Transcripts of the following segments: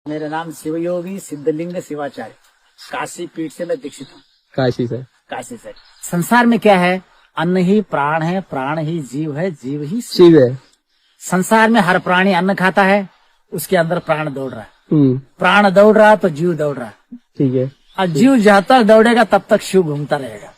मेरा नाम शिवयोगी सिद्धलिंग शिवाचार्य, काशी पीठ से मैं दीक्षित हूँ। काशी से। काशी से। संसार में क्या है? अन्न ही प्राण है, प्राण ही जीव है, जीव ही शिव है। संसार में हर प्राणी अन्न खाता है, उसके अंदर प्राण दौड़ रहा है। प्राण दौड़ रहा तो जीव दौड़ रहा है। ठीक है। और जीव जब तक दौड़ेगा तब तक शिव घूमता रहेगा,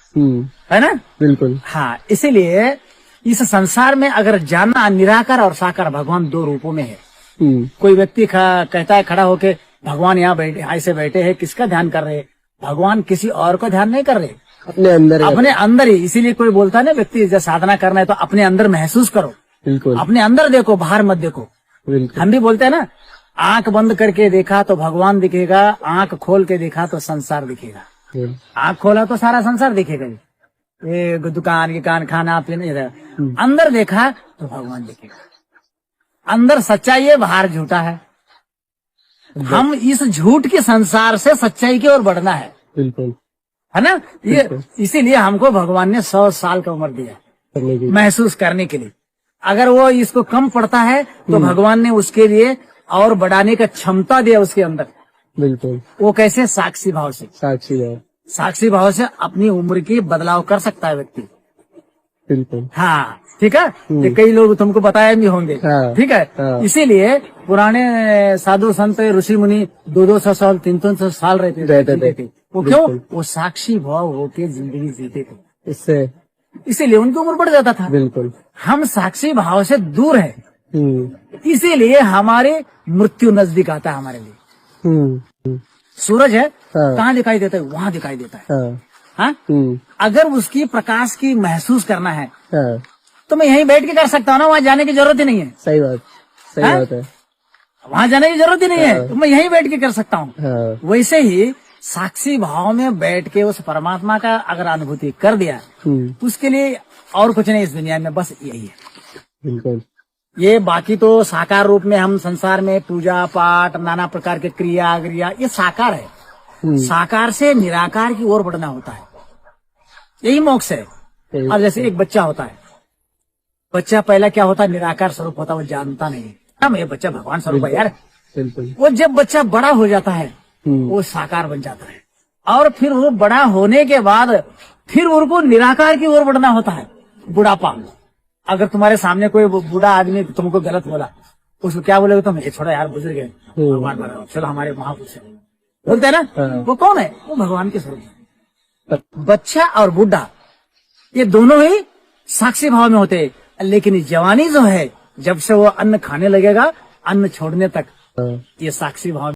है ना? बिल्कुल। हाँ, इसीलिए इस संसार में अगर जानना, निराकार और साकार भगवान दो रूपों में है। कोई व्यक्ति कहता है खड़ा होके, भगवान यहाँ बैठे, ऐसे बैठे हैं, किसका ध्यान कर रहे हैं? भगवान किसी और को ध्यान नहीं कर रहे, अपने अंदर ही। इसीलिए कोई बोलता है ना, व्यक्ति जब साधना करना है तो अपने अंदर महसूस करो। बिल्कुल। अपने अंदर देखो, बाहर मत देखो। हम भी बोलते हैं ना, आंख बंद करके देखा तो भगवान दिखेगा, आंख खोल के देखा तो संसार दिखेगा। आंख खोला तो सारा संसार दिखेगा, ये दुकान खाना पीना। अंदर देखा तो भगवान दिखेगा। अंदर सच्चाई है, बाहर झूठा है। हम इस झूठ के संसार से सच्चाई की ओर बढ़ना है। बिल्कुल, है ना? ये इसीलिए हमको भगवान ने 100 साल का उम्र दिया महसूस करने के लिए। अगर वो इसको कम पड़ता है तो भगवान ने उसके लिए और बढ़ाने का क्षमता दिया उसके अंदर। बिल्कुल। वो कैसे? साक्षी भाव से। साक्षी भाव से अपनी उम्र की बदलाव कर सकता है व्यक्ति। बिल्कुल। हाँ, ठीक है। तो कई लोग तुमको बताए भी होंगे। ठीक है। इसीलिए पुराने साधु संत ऋषि मुनि 200 साल 300 साल रहते थे। वो क्यों? वो साक्षी भाव होके जिंदगी जीते थे। इससे इसीलिए उनकी उम्र बढ़ जाता था। बिल्कुल। हम साक्षी भाव से दूर है, इसीलिए हमारे मृत्यु नजदीक आता है हमारे लिए। सूरज है, कहाँ दिखाई देता है? वहाँ दिखाई देता है। हाँ? अगर उसकी प्रकाश की महसूस करना है तो मैं यहीं बैठ के कर सकता हूँ ना, वहाँ जाने की जरूरत ही नहीं है। सही बात है। वहाँ जाने की जरूरत ही नहीं है, तो मैं यहीं बैठ के कर सकता हूँ। वैसे ही साक्षी भाव में बैठ के उस परमात्मा का अगर अनुभूति कर दिया, उसके लिए और कुछ नहीं इस दुनिया में, बस यही है। बिल्कुल। ये बाकी तो साकार रूप में हम संसार में पूजा पाठ, नाना प्रकार के क्रिया ये साकार है। साकार से निराकार की ओर बढ़ना होता है, यही मोक्ष है। अब जैसे एक बच्चा होता है, बच्चा पहला क्या होता है? निराकार स्वरूप होता है, वो जानता नहीं हम ये बच्चा भगवान स्वरूप है यार। वो जब बच्चा बड़ा हो जाता है वो साकार बन जाता है, और फिर वो बड़ा होने के बाद फिर उनको निराकार की ओर बढ़ना होता है। बुढ़ापा, अगर तुम्हारे सामने कोई बूढ़ा आदमी तुमको गलत बोला, उसको क्या बोलोगे तुम? ये छोड़ा यार, बुजुर्ग है, भगवान बना, चलो हमारे महापुरुष बोलते हैं ना। वो कौन है? वो भगवान के स्वरूप है। बच्चा और बुढ़ा ये दोनों ही साक्षी भाव में होते हैं, लेकिन जवानी जो है, जब से वो अन्न खाने लगेगा, अन्न छोड़ने तक ये साक्षी भाव